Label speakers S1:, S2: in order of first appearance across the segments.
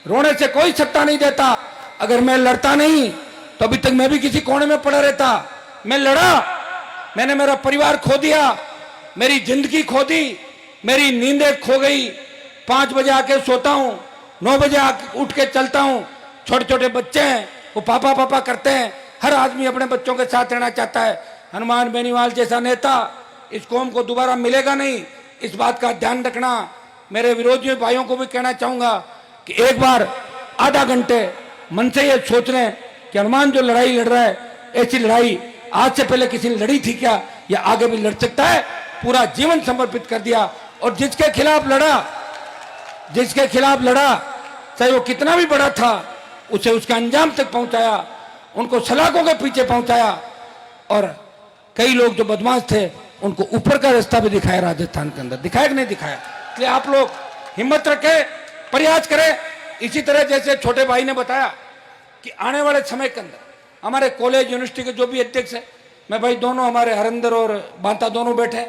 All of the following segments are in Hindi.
S1: रोने से कोई सत्ता नहीं देता। अगर मैं लड़ता नहीं तो अभी तक मैं भी किसी कोने में पड़ा रहता। मैं लड़ा, मैंने मेरा परिवार खो दिया, मेरी जिंदगी खो दी, मेरी नींदें खो गई। 5 बजे आके सोता हूं, 9 बजे आके उठ के चलता हूं। छोटे छोटे बच्चे हैं, वो पापा पापा करते हैं। हर आदमी अपने बच्चों के साथ रहना चाहता है। हनुमान बेनीवाल जैसा नेता इस कौम को दोबारा मिलेगा नहीं, इस बात का ध्यान रखना। मेरे विरोधी भाइयों को भी कहना चाहूंगा कि एक बार आधा घंटे मन से ये सोच लें कि हनुमान जो लड़ाई लड़ रहा है, ऐसी लड़ाई आज से पहले किसी ने लड़ी थी क्या, या आगे भी लड़ सकता है। पूरा जीवन समर्पित कर दिया और जिसके खिलाफ लड़ा, चाहे वो कितना भी बड़ा था, उसे उसका अंजाम तक पहुंचाया, उनको सलाखों के पीछे पहुंचाया। और कई लोग जो बदमाश थे उनको ऊपर का रास्ता भी दिखाया राजस्थान के अंदर। दिखाया कि नहीं दिखाया? इसलिए आप लोग हिम्मत रखें, प्रयास करें। इसी तरह जैसे छोटे भाई ने बताया कि आने वाले समय के अंदर हमारे कॉलेज यूनिवर्सिटी के जो भी अध्यक्ष है, मैं भाई दोनों हमारे हरिंदर और बांता दोनों बैठे,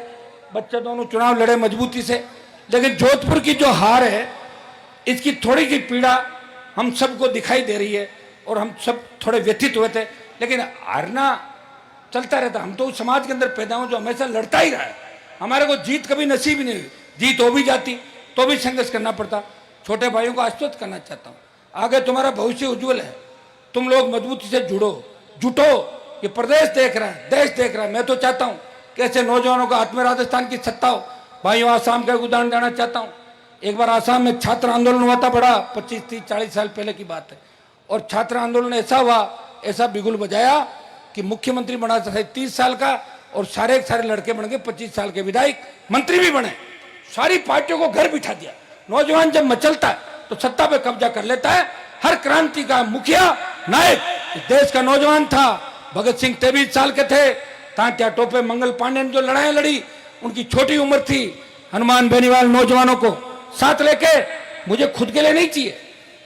S1: बच्चे दोनों चुनाव लड़े मजबूती से। लेकिन जोधपुर की जो हार है, इसकी थोड़ी सी पीड़ा हम सबको दिखाई दे रही है और हम सब थोड़े व्यथित हुए थे। लेकिन हारना चलता रहता। हम तो उस समाज के अंदर पैदा हुए जो हमेशा लड़ता ही रहा है। हमारे को जीत कभी नसीब ही नहीं हुई। जीत हो भी जाती तो भी संघर्ष करना पड़ता। छोटे भाइयों को आश्वस्त करना चाहता हूँ, आगे तुम्हारा भविष्य उज्जवल है। तुम लोग मजबूती से जुटो। ये प्रदेश देख रहा है, देश देख रहा है। मैं तो चाहता हूँ कि ऐसे नौजवानों का हाथ में राजस्थान की सत्ता हो। भाइयों, आसाम का उदाहरण देना चाहता हूँ। एक बार आसाम में छात्र आंदोलन हुआ था, बड़ा 25, 30, 40 साल पहले की बात है। और छात्र आंदोलन ऐसा हुआ, ऐसा बिगुल बजाया कि मुख्यमंत्री बना था 30 साल का, और सारे लड़के बन गए 25 साल के विधायक, मंत्री भी बने। सारी पार्टियों को घर बिठा दिया। नौजवान जब मचलता है तो सत्ता पे कब्जा कर लेता है। हर क्रांति का मुखिया नायक इस देश का नौजवान था। भगत सिंह 23 साल के थे। तात्या टोपे, मंगल पांडे ने जो लड़ाई लड़ी, उनकी छोटी उम्र थी। हनुमान बेनीवाल नौजवानों को साथ लेके, मुझे खुद के लिए नहीं चाहिए,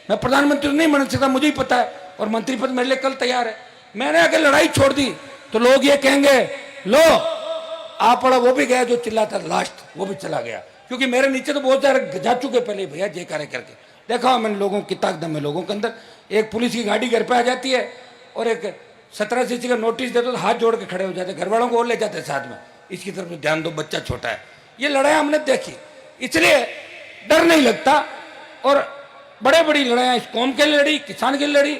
S1: मैं प्रधानमंत्री नहीं बन सकता, मुझे ही पता है, और मंत्री पद मेरे लिए कल तैयार है। मैंने अगर लड़ाई छोड़ दी तो लोग ये कहेंगे, लो आप पड़ा, वो भी गया जो चिल्लाता लास्ट, वो भी चला गया। क्योंकि मेरे नीचे तो बहुत सारे जा चुके पहले भैया जयकारे करके। देखा मैंने लोगों की ताकत है लोगों के अंदर। एक पुलिस की गाड़ी घर पे आ जाती है और एक 17 सीसी का नोटिस देते तो हाथ जोड़ के खड़े हो जाते, घर वालों को और ले जाते साथ में, इसकी तरफ ध्यान दो, बच्चा छोटा है। ये लड़ाई हमने देखी, इसलिए डर नहीं लगता। और बड़े बड़ी लड़ाइयाँ इस कौम के लिए लड़ी, किसान के लिए लड़ी,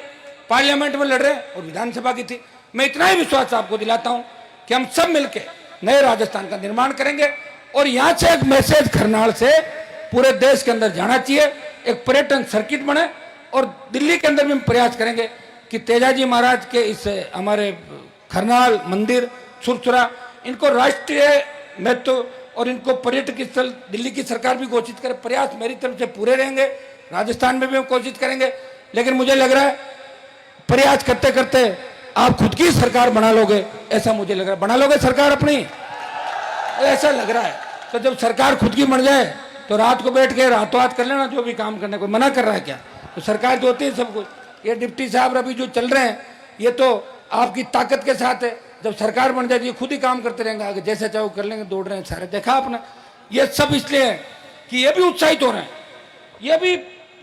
S1: पार्लियामेंट में लड़ रहे और विधानसभा की थी। मैं इतना ही विश्वास आपको दिलाता हूं कि हम सब मिलकर नए राजस्थान का निर्माण करेंगे। और यहां से एक मैसेज खरनाल से पूरे देश के अंदर जाना चाहिए, एक पर्यटन सर्किट बने। और दिल्ली के अंदर भी हम प्रयास करेंगे कि तेजाजी महाराज के इस हमारे खरनाल मंदिर, सुरसुरा, इनको राष्ट्रीय महत्व और इनको पर्यटक स्थल दिल्ली की सरकार भी घोषित करे। प्रयास मेरी तरफ से पूरे रहेंगे, राजस्थान में भी हम कोशिश करेंगे। लेकिन मुझे लग रहा है प्रयास करते करते आप खुद की सरकार बना लोगे, ऐसा मुझे लग रहा है। बना लोगे सरकार अपनी, ऐसा लग रहा है। तो जब सरकार खुद की बन जाए तो रात को बैठ के रातों रात कर लेना जो भी काम करने को, मना कर रहा है क्या? तो सरकार जो होती है सब कुछ। ये डिप्टी साहब अभी जो चल रहे हैं, ये तो आपकी ताकत के साथ है। जब सरकार बन जाए ये खुद ही काम करते रहेंगे, आगे जैसे चाहे वो कर लेंगे, दौड़ रहे हैं सारे। देखा आपने, ये सब इसलिए है कि ये भी उत्साहित हो रहे हैं। ये भी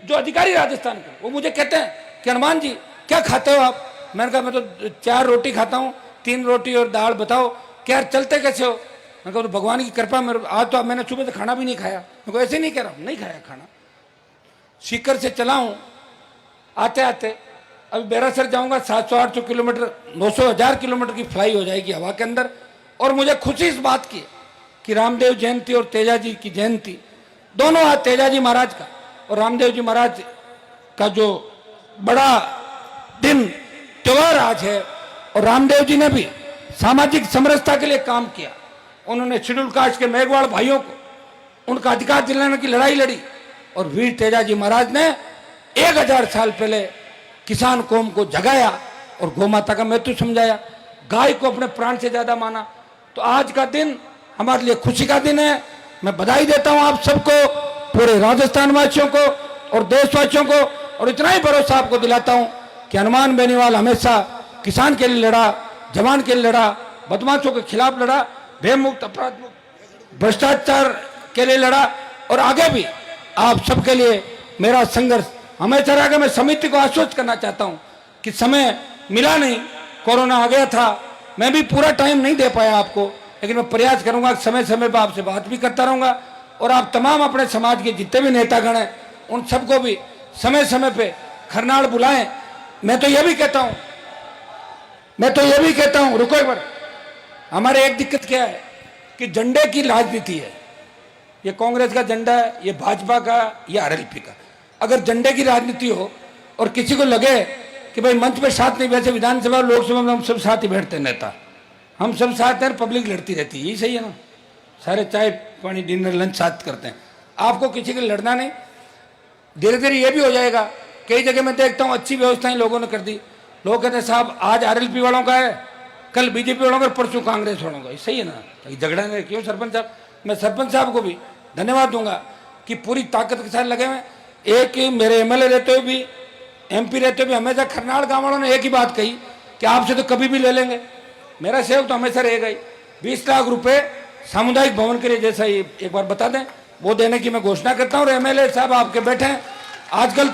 S1: जो अधिकारी राजस्थान के, वो मुझे कहते हैं कि हनुमान जी क्या खाते हो आप? मैंने कहा मैं तो 4 रोटी खाता हूँ, 3 रोटी और दाल। बताओ क्या चलते कैसे हो? मैंने कहा तो भगवान की कृपा। मेरे आज तो मैंने सुबह से खाना भी नहीं खाया। मैं को ऐसे नहीं कह रहा हूँ, नहीं खाया खाना। सीकर से चला हूँ आते आते, अभी बेरासर जाऊंगा 700-800 किलोमीटर, 900-1000 किलोमीटर की फ्लाई हो जाएगी हवा के अंदर। और मुझे खुशी इस बात की कि रामदेव जयंती और तेजाजी की जयंती दोनों आज तेजाजी महाराज का और रामदेव जी महाराज का जो बड़ा दिन त्योहार आज है। और रामदेव जी ने भी सामाजिक समरसता के लिए काम किया। उन्होंने शेड्यूल कास्ट के मेघवाड़ भाइयों को उनका अधिकार दिलाने की लड़ाई लड़ी। और वीर तेजाजी महाराज ने 1000 साल पहले किसान कौम को जगाया और गौ माता का महत्व समझाया, गाय को अपने प्राण से ज्यादा माना। तो आज का दिन हमारे लिए खुशी का दिन है। मैं बधाई देता हूं आप सबको, पूरे राजस्थान वासियों को और देशवासियों को। और इतना ही भरोसा आपको दिलाता हूं कि हनुमान बेनीवाल हमेशा किसान के लिए लड़ा, जवान के लिए लड़ा, बदमाशों के खिलाफ लड़ा, भय मुक्त, अपराध मुक्त, भ्रष्टाचार के लिए लड़ा। और आगे भी आप सबके लिए मेरा संघर्ष हमेशा रहा कि मैं समिति को आश्वस्त करना चाहता हूं कि समय मिला नहीं, कोरोना आ गया था, मैं भी पूरा टाइम नहीं दे पाया आपको, लेकिन मैं प्रयास करूंगा समय समय पर आपसे बात भी करता रहूंगा और आप तमाम अपने समाज के जितने भी नेतागण हैं उन सबको भी समय समय पे खरनाल बुलाएं। मैं तो यह भी कहता हूं, रुको एक बार, हमारे एक दिक्कत क्या है कि झंडे की राजनीति है, ये कांग्रेस का झंडा है, ये भाजपा का, ये आरएलपी का। अगर झंडे की राजनीति हो और किसी को लगे कि भाई मंच पे साथ नहीं बैठे, विधानसभा लोकसभा में हम सब साथ ही बैठते हैं, नेता हम सब साथ हैं, पब्लिक लड़ती रहती है, यही सही है ना, सारे चाय पानी डिनर लंच साथ करते हैं, आपको किसी के लड़ना नहीं। धीरे धीरे ये भी हो जाएगा, कई जगह मैं देखता हूँ अच्छी व्यवस्थाएं लोगों ने कर दी, लोग कहते हैं साहब आज आरएलपी वालों का है, कल बीजेपी वालों का, परसों कांग्रेस वालों का, सही है ना, झगड़ा नहीं क्यों सरपंच साहब। मैं सरपंच साहब को भी धन्यवाद दूंगा कि पूरी ताकत के साथ लगे हुए। एक मेरे एमएलए रहते हुए भी, एमपी रहते हुए भी हमेशा खरनाल गांव वालों ने एक ही बात कही कि आपसे तो कभी भी ले लेंगे, मेरा सहयोग तो हमेशा रहेगा ही। 20 लाख रुपए सामुदायिक भवन के लिए, जैसा एक बार बता दें, वो देने की मैं घोषणा करता हूँ। और एमएलए साहब आपके बैठे हैं, आजकल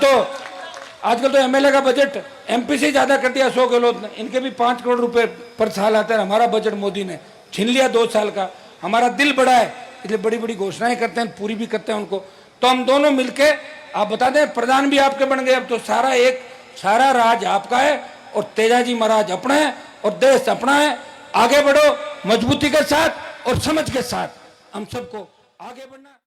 S1: तो एमएलए का बजट एमपी से ज्यादा कर दिया अशोक गहलोत ने, इनके भी 5 करोड़ रुपए पर साल आता है, हमारा बजट मोदी ने छीन लिया 2 साल का। हमारा दिल बड़ा है, इसलिए बड़ी बड़ी घोषणाएं करते हैं, पूरी भी करते हैं उनको। तो हम दोनों मिलके, आप बता दें, प्रधान भी आपके बन गए, अब तो सारा राज आपका है और तेजाजी महाराज अपना है और देश अपना है। आगे बढ़ो मजबूती के साथ और समझ के साथ, हम सबको आगे बढ़ना।